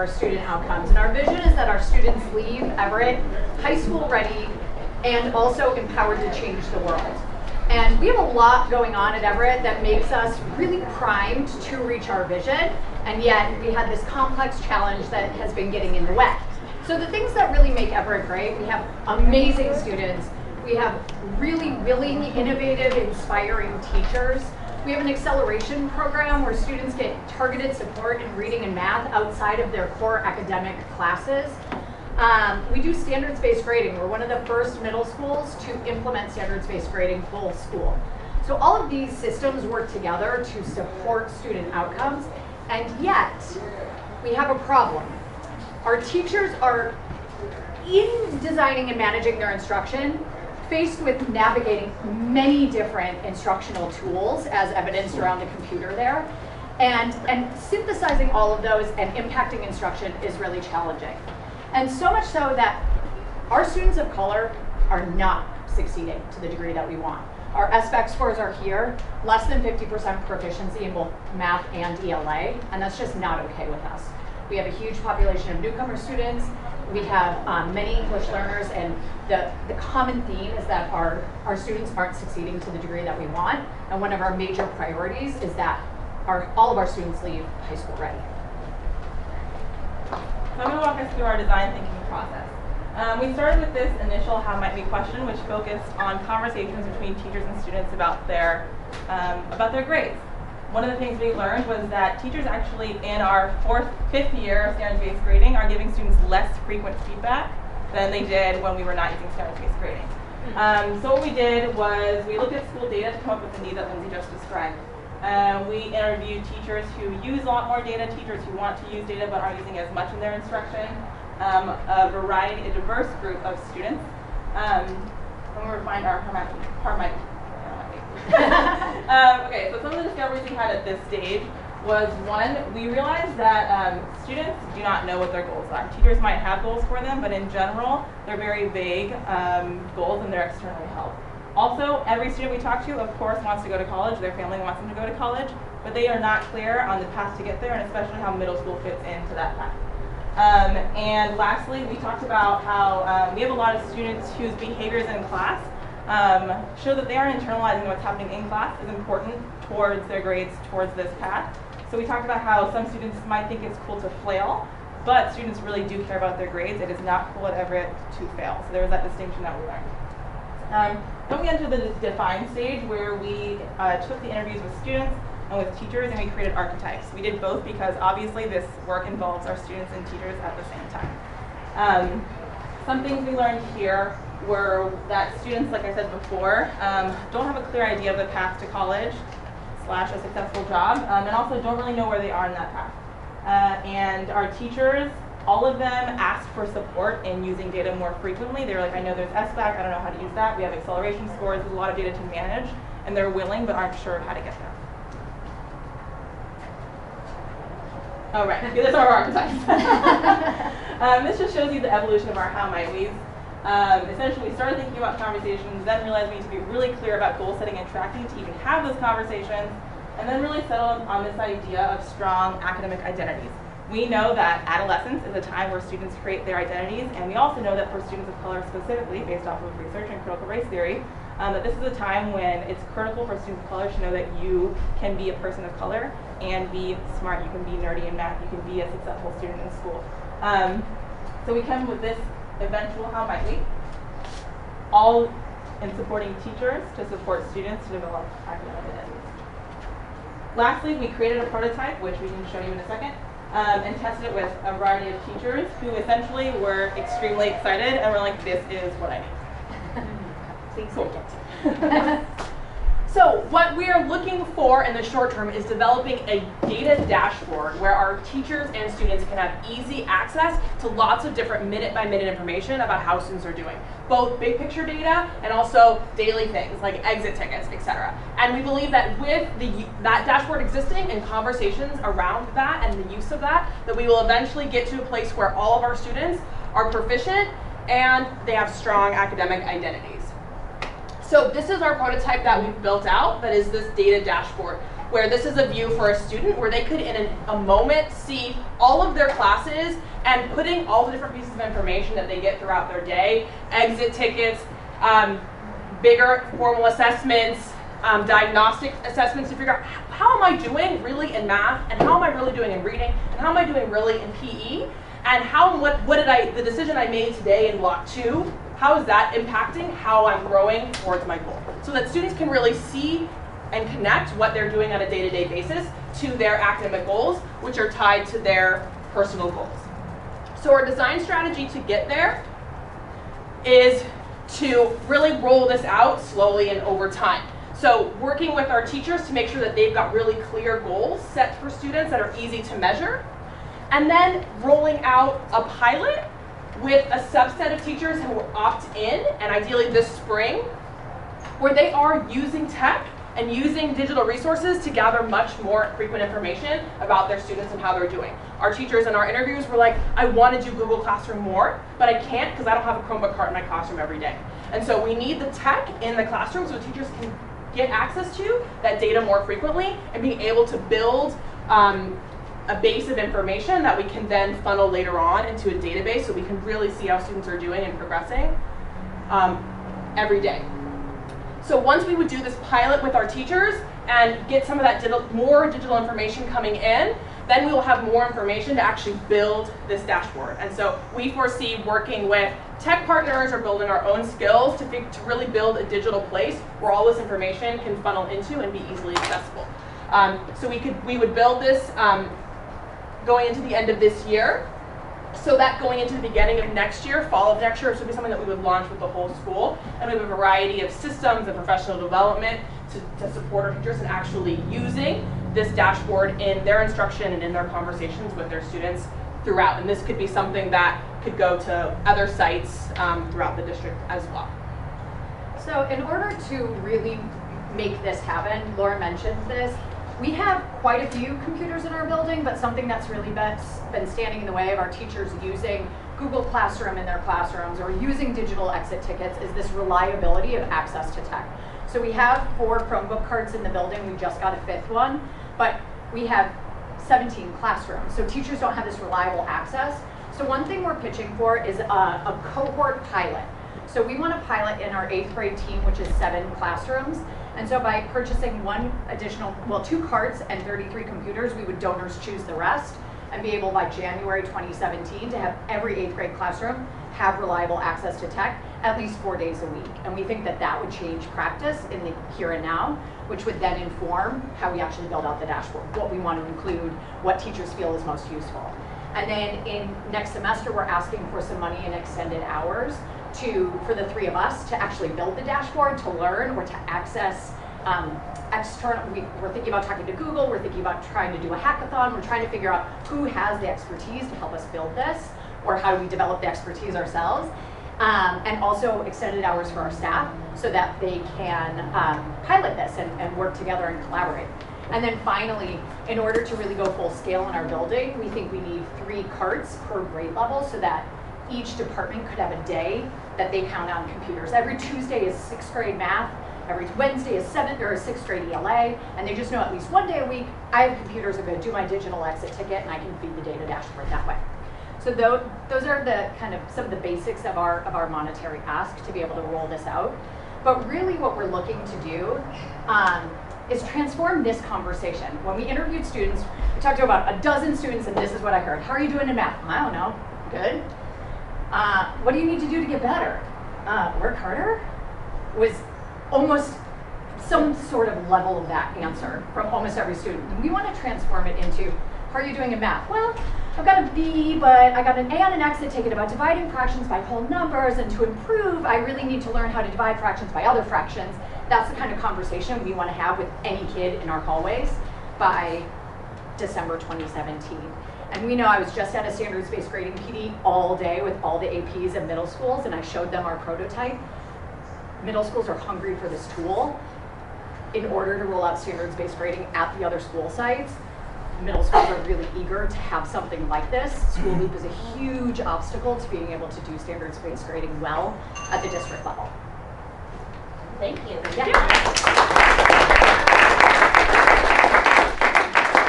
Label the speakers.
Speaker 1: our student outcomes. And our vision is that our students leave Everett high school ready and also empowered to change the world. And we have a lot going on at Everett that makes us really primed to reach our vision, and yet we had this complex challenge that has been getting in the way. So the things that really make Everett great, we have amazing students, we have really willing, innovative, inspiring teachers. We have an acceleration program where students get targeted support in reading and math outside of their core academic classes. We do standards-based grading. We're one of the first middle schools to implement standards-based grading full school. So all of these systems work together to support student outcomes, and yet we have a problem. Our teachers are, in designing and managing their instruction, faced with navigating many different instructional tools, as evidenced around the computer there, and synthesizing all of those and impacting instruction is really challenging. And so much so that our students of color are not succeeding to the degree that we want. Our SBAC scores are here, less than 50% proficiency in both math and ELA, and that's just not okay with us. We have a huge population of newcomer students. We have many English learners, and the common theme is that our students aren't succeeding to the degree that we want, and one of our major priorities is that all of our students leave high school ready.
Speaker 2: So I'm going to walk us through our design thinking process. We started with this initial how might we question, which focused on conversations between teachers and students about their grades. One of the things we learned was that teachers actually in our fifth year of standards-based grading are giving students less frequent feedback than they did when we were not using standards-based grading. So what we did was we looked at school data to come up with the need that Lindsay just described. We interviewed teachers who use a lot more data, teachers who want to use data but aren't using as much in their instruction, a diverse group of students. And we refined our okay, so some of the discoveries we had at this stage was, one, we realized that students do not know what their goals are. Teachers might have goals for them, but in general, they're very vague goals and they're externally held. Also, every student we talk to, of course, wants to go to college. Their family wants them to go to college, but they are not clear on the path to get there, and especially how middle school fits into that path. And lastly, we talked about how we have a lot of students whose behaviors in class show that they are internalizing what's happening in class is important towards their grades, towards this path. So we talked about how some students might think it's cool to flail, but students really do care about their grades. It is not cool at Everett to fail. So there was that distinction that we learned. Then we entered the define stage where we took the interviews with students and with teachers and we created archetypes. We did both because obviously this work involves our students and teachers at the same time. Some things we learned here were that students, like I said before, don't have a clear idea of the path to college / a successful job, and also don't really know where they are in that path. And our teachers, all of them asked for support in using data more frequently. They were like, I know there's SBAC, I don't know how to use that. We have acceleration scores, there's a lot of data to manage, and they're willing but aren't sure how to get there. Oh, right, these are our archetypes. This just shows you the evolution of our how might we's. Essentially, we started thinking about conversations, then realized we need to be really clear about goal setting and tracking to even have those conversations, and then really settled on this idea of strong academic identities. We know that adolescence is a time where students create their identities, and we also know that for students of color specifically, based off of research and critical race theory, that this is a time when it's critical for students of color to know that you can be a person of color and be smart, you can be nerdy in math, you can be a successful student in school. So we come with this eventual how might we, all in supporting teachers to support students to develop academic identities. Lastly, we created a prototype, which we can show you in a second, and tested it with a variety of teachers who essentially were extremely excited and were like, this is what I need.
Speaker 1: Please
Speaker 2: cool.
Speaker 1: take it.
Speaker 3: So what we are looking for in the short term is developing a data dashboard where our teachers and students can have easy access to lots of different minute-by-minute information about how students are doing, both big picture data and also daily things like exit tickets, etc. And we believe that with that dashboard existing and conversations around that and the use of that we will eventually get to a place where all of our students are proficient and they have strong academic identities. So this is our prototype that we've built out, that is this data dashboard. where this is a view for a student where they could in a moment see all of their classes and putting all the different pieces of information that they get throughout their day, exit tickets, bigger formal assessments, diagnostic assessments to figure out how am I doing really in math, and how am I really doing in reading, and how am I doing really in PE, and the decision I made today in block 2, how is that impacting how I'm growing towards my goal? So that students can really see and connect what they're doing on a day-to-day basis to their academic goals, which are tied to their personal goals. So our design strategy to get there is to really roll this out slowly and over time. So working with our teachers to make sure that they've got really clear goals set for students that are easy to measure, and then rolling out a pilot with a subset of teachers who will opt in, and ideally this spring, where they are using tech and using digital resources to gather much more frequent information about their students and how they're doing. Our teachers in our interviews were like, I want to do Google Classroom more, but I can't because I don't have a Chromebook cart in my classroom every day. And so we need the tech in the classroom so teachers can get access to that data more frequently and being able to build a base of information that we can then funnel later on into a database so we can really see how students are doing and progressing every day. So once we would do this pilot with our teachers and get some of that more digital information coming in, then we will have more information to actually build this dashboard. And so we foresee working with tech partners or building our own skills to really build a digital place where all this information can funnel into and be easily accessible. So we would build this going into the end of this year, so that going into the beginning of next year, fall of next year, this would be something that we would launch with the whole school. And we have a variety of systems and professional development to support our teachers in actually using this dashboard in their instruction and in their conversations with their students throughout. And this could be something that could go to other sites throughout the district as well.
Speaker 1: So in order to really make this happen, Laura mentioned this, we have quite a few computers in our building, but something that's really been standing in the way of our teachers using Google Classroom in their classrooms or using digital exit tickets is this reliability of access to tech. So we have 4 Chromebook carts in the building. We just got a 5th one, but we have 17 classrooms. So teachers don't have this reliable access. So one thing we're pitching for is a cohort pilot. So we want to pilot in our 8th grade team, which is 7 classrooms. And so by purchasing 2 carts and 33 computers, we would donors choose the rest and be able by January 2017 to have every 8th grade classroom have reliable access to tech at least 4 days a week. And we think that that would change practice in the here and now, which would then inform how we actually build out the dashboard, what we want to include, what teachers feel is most useful. And then in next semester, we're asking for some money in extended hours for the 3 of us to actually build the dashboard, to learn or to access external. We're thinking about talking to Google, we're thinking about trying to do a hackathon, we're trying to figure out who has the expertise to help us build this, or how do we develop the expertise ourselves. And also extended hours for our staff so that they can pilot this and work together and collaborate. And then finally, in order to really go full scale in our building, we think we need 3 carts per grade level so that each department could have a day that they count on computers. Every Tuesday is 6th grade math, every Wednesday is 7th or 6th grade ELA, and they just know at least one day a week, I have computers, I'm gonna do my digital exit ticket, and I can feed the data dashboard that way. So those are the kind of some of the basics of our monetary ask to be able to roll this out. But really what we're looking to do is transform this conversation. When we interviewed students, we talked to about a dozen students, and this is what I heard. How are you doing in math? I don't know, good. What do you need to do to get better? Work harder? Was almost some sort of level of that answer from almost every student. And we want to transform it into, how are you doing in math? Well, I've got a B, but I got an A on an exit ticket about dividing fractions by whole numbers, and to improve, I really need to learn how to divide fractions by other fractions. That's the kind of conversation we want to have with any kid in our hallways by December 2017. And we know I was just at a standards-based grading PD all day with all the APs and middle schools, and I showed them our prototype. Middle schools are hungry for this tool. In order to roll out standards-based grading at the other school sites, middle schools are really eager to have something like this. School Loop is a huge obstacle to being able to do standards-based grading well at the district level.
Speaker 4: Thank you.
Speaker 1: Yeah.